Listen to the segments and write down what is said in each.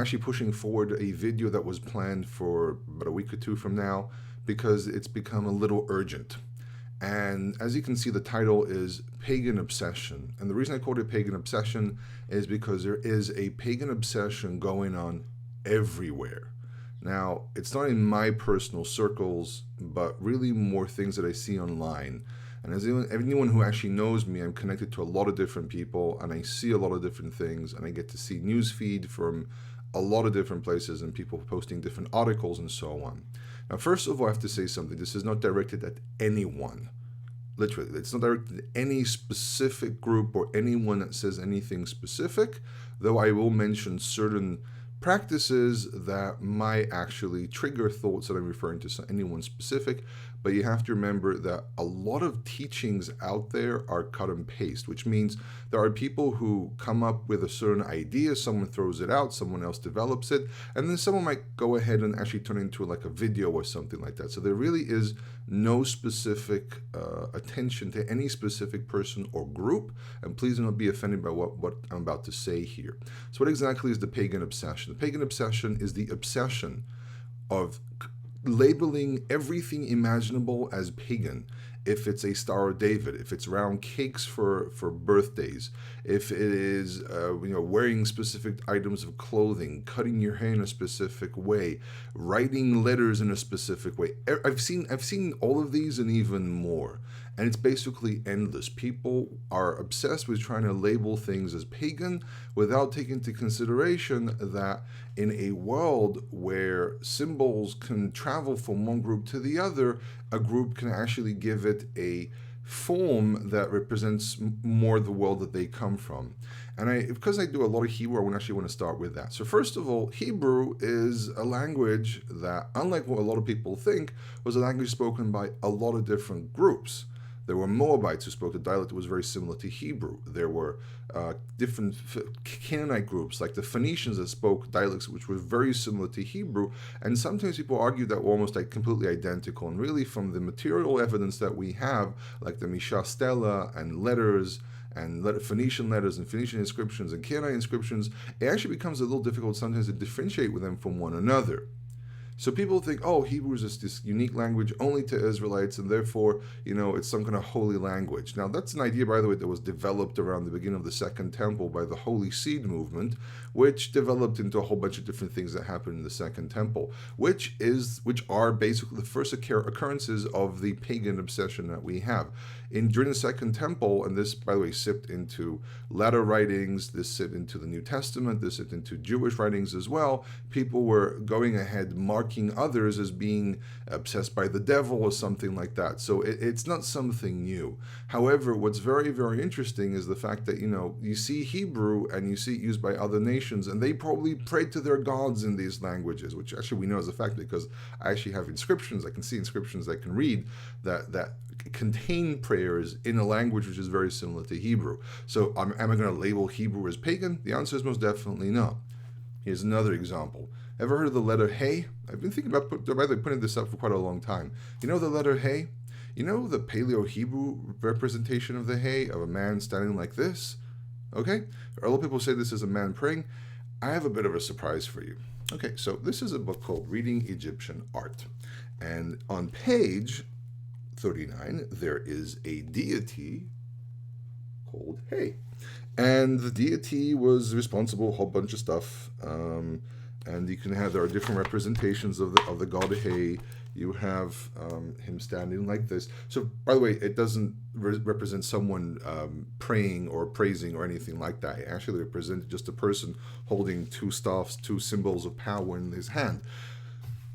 actually pushing forward a video that was planned for about a week or two from now because it's become a little urgent. And as you can see, the title is Pagan Obsession. And the reason I called it Pagan Obsession is because there is a pagan obsession going on everywhere. Now, it's not in my personal circles, but really more things that I see online. And as anyone who actually knows me, I'm connected to a lot of different people, and I see a lot of different things, and I get to see news feed from a lot of different places and people posting different articles and so on. Now, first of all, I have to say something. This is not directed at anyone. Literally, it's not directed at any specific group or anyone that says anything specific, though I will mention certain practices that might actually trigger thoughts that I'm referring to anyone specific. But you have to remember that a lot of teachings out there are cut and paste, which means there are people who come up with a certain idea, someone throws it out, someone else develops it, and then someone might go ahead and actually turn it into like a video or something like that. So there really is no specific attention to any specific person or group, and please do not be offended by what I'm about to say here. So what exactly is the pagan obsession? The pagan obsession is the obsession of labeling everything imaginable as pagan. If it's a Star of David, if it's round cakes for birthdays, if it is wearing specific items of clothing, cutting your hair in a specific way, writing letters in a specific way. I've seen all of these and even more. And it's basically endless. People are obsessed with trying to label things as pagan without taking into consideration that in a world where symbols can travel from one group to the other, a group can actually give it a form that represents more the world that they come from. And because I do a lot of Hebrew, I actually want to start with that. So first of all, Hebrew is a language that, unlike what a lot of people think, was a language spoken by a lot of different groups. There were Moabites who spoke a dialect that was very similar to Hebrew. There were different Canaanite groups, like the Phoenicians, that spoke dialects which were very similar to Hebrew. And sometimes people argue that were almost like completely identical. And really, from the material evidence that we have, like the Misha Stela and letters, and Phoenician letters and Phoenician inscriptions and Canaanite inscriptions, it actually becomes a little difficult sometimes to differentiate with them from one another. So people think, oh, Hebrew is this unique language only to Israelites, and therefore, it's some kind of holy language. Now, that's an idea, by the way, that was developed around the beginning of the Second Temple by the Holy Seed movement, which developed into a whole bunch of different things that happened in the Second Temple, which are basically the first occurrences of the pagan obsession that we have. During the Second Temple, and this, by the way, sipped into latter writings, this sipped into the New Testament, this sipped into Jewish writings as well, people were going ahead marking others as being obsessed by the devil or something like that. So it's not something new. However, what's very, very interesting is the fact that, you see Hebrew and you see it used by other nations, and they probably prayed to their gods in these languages, which actually we know is a fact because I actually have inscriptions. I can see inscriptions I can read that contain prayers in a language which is very similar to Hebrew. So am I going to label Hebrew as pagan? The answer is most definitely no. Here's another example. Ever heard of the letter Hey? I've been thinking about putting this up for quite a long time. You know the letter Hey? You know the Paleo-Hebrew representation of the Hey, of a man standing like this? Okay? A lot of people say this is a man praying. I have a bit of a surprise for you. Okay, so this is a book called Reading Egyptian Art. And on page 39, there is a deity called Hey. And the deity was responsible for a whole bunch of stuff. And you can there are different representations of the god Hey. You have him standing like this. So, by the way, it doesn't represent someone praying or praising or anything like that. It actually represents just a person holding two staffs, two symbols of power in his hand.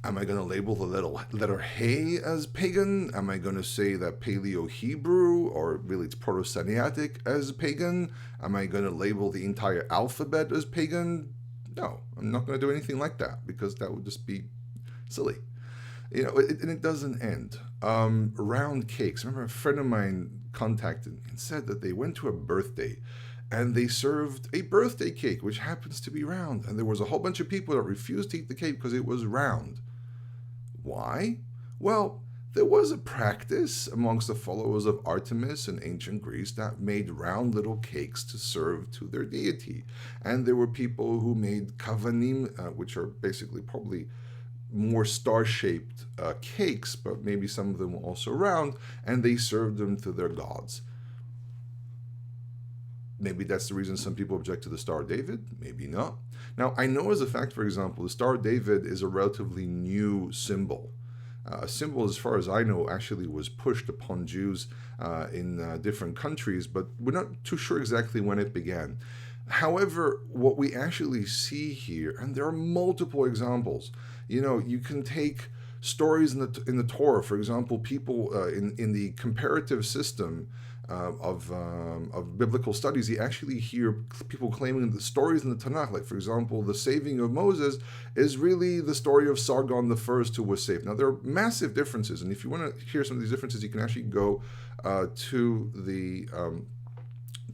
Am I going to label the letter Hey as pagan? Am I going to say that Paleo-Hebrew, or really it's Proto-Sinaitic, as pagan? Am I going to label the entire alphabet as pagan? No, I'm not going to do anything like that because that would just be silly. And it doesn't end. Round cakes. I remember a friend of mine contacted me and said that they went to a birthday and they served a birthday cake, which happens to be round. And there was a whole bunch of people that refused to eat the cake because it was round. Why? Well, there was a practice amongst the followers of Artemis in ancient Greece that made round little cakes to serve to their deity. And there were people who made kavanim, which are basically probably more star-shaped cakes, but maybe some of them were also round, and they served them to their gods. Maybe that's the reason some people object to the Star of David, maybe not. Now, I know as a fact, for example, the Star of David is a relatively new symbol. A symbol, as far as I know, actually was pushed upon Jews in different countries, but we're not too sure exactly when it began. However, what we actually see here, and there are multiple examples, you can take stories in the Torah, for example, people in the comparative system of biblical studies, you actually hear people claiming the stories in the Tanakh, like for example, the saving of Moses is really the story of Sargon the First who was saved. Now there are massive differences, and if you want to hear some of these differences, you can actually go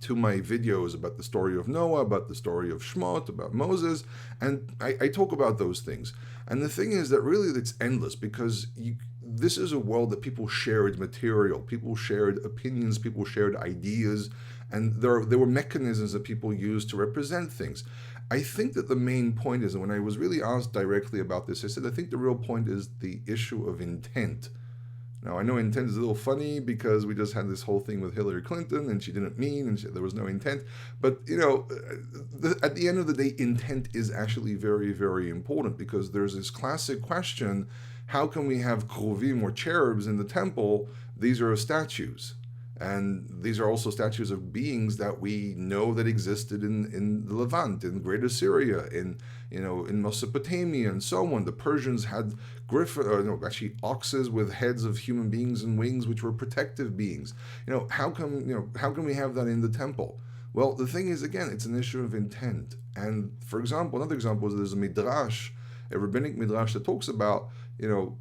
to my videos about the story of Noah, about the story of Shemot, about Moses, and I talk about those things. And the thing is that really it's endless, because this is a world that people shared material, people shared opinions, people shared ideas, and there were mechanisms that people used to represent things. I think that the main point is, and when I was really asked directly about this, I said, I think the real point is the issue of intent. Now, I know intent is a little funny because we just had this whole thing with Hillary Clinton and she didn't mean and there was no intent. But, at the end of the day, intent is actually very, very important, because there's this classic question: how can we have kruvim or cherubs in the temple? These are statues. And these are also statues of beings that we know that existed in the Levant, in Greater Syria, in Mesopotamia, and so on. The Persians had oxes with heads of human beings and wings, which were protective beings. How can we have that in the temple? Well, the thing is, again, it's an issue of intent. And for example, another example is there's a midrash, a rabbinic midrash that talks about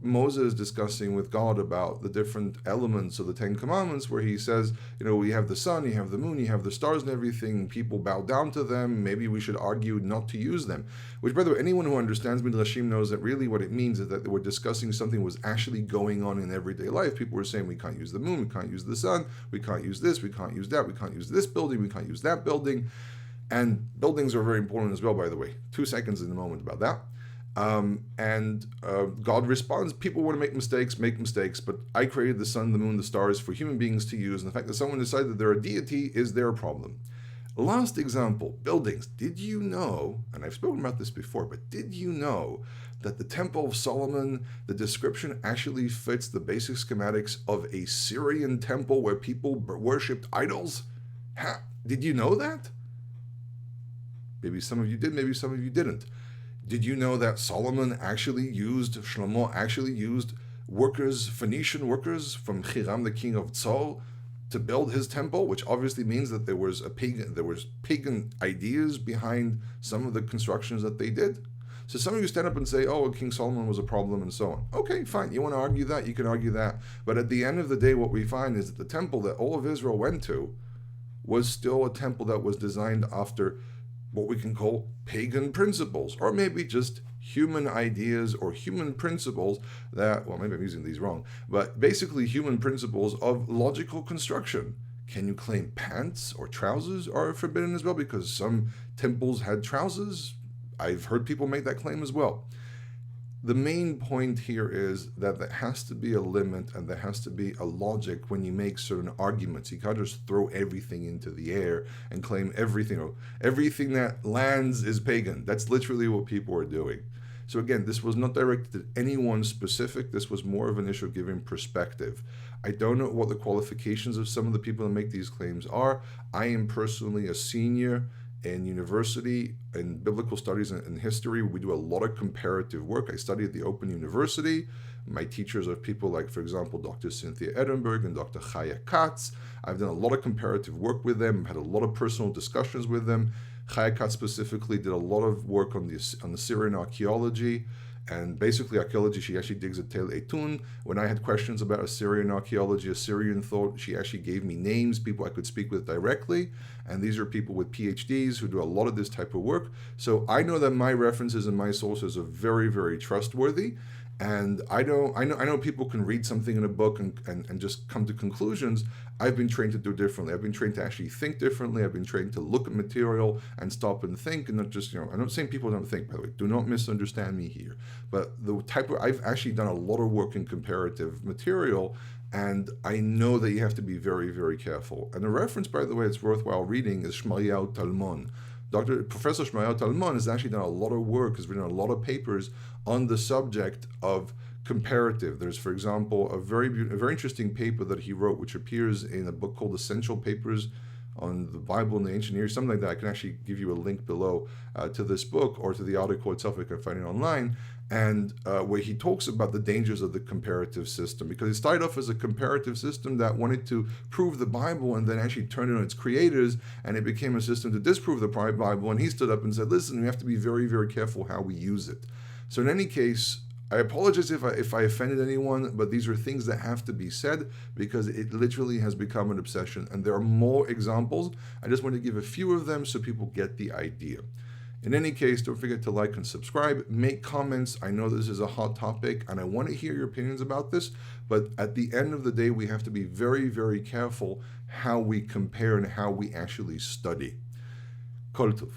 Moses discussing with God about the different elements of the Ten Commandments, where he says, we have the sun, you have the moon, you have the stars and everything, people bow down to them, maybe we should argue not to use them. Which, by the way, anyone who understands midrashim knows that really what it means is that they were discussing something was actually going on in everyday life. People were saying, we can't use the moon, we can't use the sun, we can't use this, we can't use that, we can't use this building, we can't use that building. And buildings are very important as well, by the way. 2 seconds in a moment about that. God responds, people want to make mistakes, but I created the sun, the moon, the stars for human beings to use, and the fact that someone decided that they're a deity is their problem. Last example, buildings. Did you know, and I've spoken about this before, but did you know that the Temple of Solomon, the description actually fits the basic schematics of a Syrian temple where people worshipped idols? Did you know that? Maybe some of you did, maybe some of you didn't. Did you know that Shlomo actually used Phoenician workers from Hiram, the king of Tzol, to build his temple, which obviously means that there was pagan ideas behind some of the constructions that they did. So some of you stand up and say, oh, King Solomon was a problem and so on. Okay, fine. You want to argue that? You can argue that. But at the end of the day, what we find is that the temple that all of Israel went to was still a temple that was designed after what we can call pagan principles, or maybe just human ideas or human principles that, well, maybe I'm using these wrong, but basically human principles of logical construction. Can you claim pants or trousers are forbidden as well because some temples had trousers? I've heard people make that claim as well. The main point here is that there has to be a limit and there has to be a logic when you make certain arguments. You can't just throw everything into the air and claim everything. Everything that lands is pagan. That's literally what people are doing. So again, this was not directed at anyone specific. This was more of an issue of giving perspective. I don't know what the qualifications of some of the people that make these claims are. I am personally a senior in university in biblical studies and history. We do a lot of comparative work. I study at the Open University. My teachers are people like, for example, Dr. Cynthia Edinburgh and Dr. Chaya Katz. I've done a lot of comparative work with them, had a lot of personal discussions with them. Chaya Katz specifically did a lot of work on the Syrian archaeology. And basically archaeology, she actually digs at Tel Eitun. When I had questions about Assyrian archaeology, Assyrian thought, she actually gave me names, people I could speak with directly. And these are people with PhDs who do a lot of this type of work. So I know that my references and my sources are very, very trustworthy. And I know people can read something in a book and just come to conclusions. I've been trained to do differently. I've been trained to actually think differently. I've been trained to look at material and stop and think, and not just, I'm not saying people don't think, by the way. Do not misunderstand me here. But I've actually done a lot of work in comparative material, and I know that you have to be very, very careful. And the reference, by the way, it's worthwhile reading is Shmayahu Talmon. Professor Shmayahu Talmon has actually done a lot of work, has written a lot of papers on the subject of comparative. There's, for example, a very interesting paper that he wrote, which appears in a book called Essential Papers on the Bible and the Ancient Years, something like that. I can actually give you a link below to this book or to the article itself. You can find it online. And where he talks about the dangers of the comparative system, because it started off as a comparative system that wanted to prove the Bible and then actually turned it on its creators, and it became a system to disprove the Bible. And he stood up and said, listen, we have to be very, very careful how we use it. So in any case, I apologize if I offended anyone, but these are things that have to be said because it literally has become an obsession. And there are more examples. I just want to give a few of them so people get the idea. In any case, don't forget to like and subscribe, make comments. I know this is a hot topic and I want to hear your opinions about this, but at the end of the day, we have to be very, very careful how we compare and how we actually study. Kol Tov.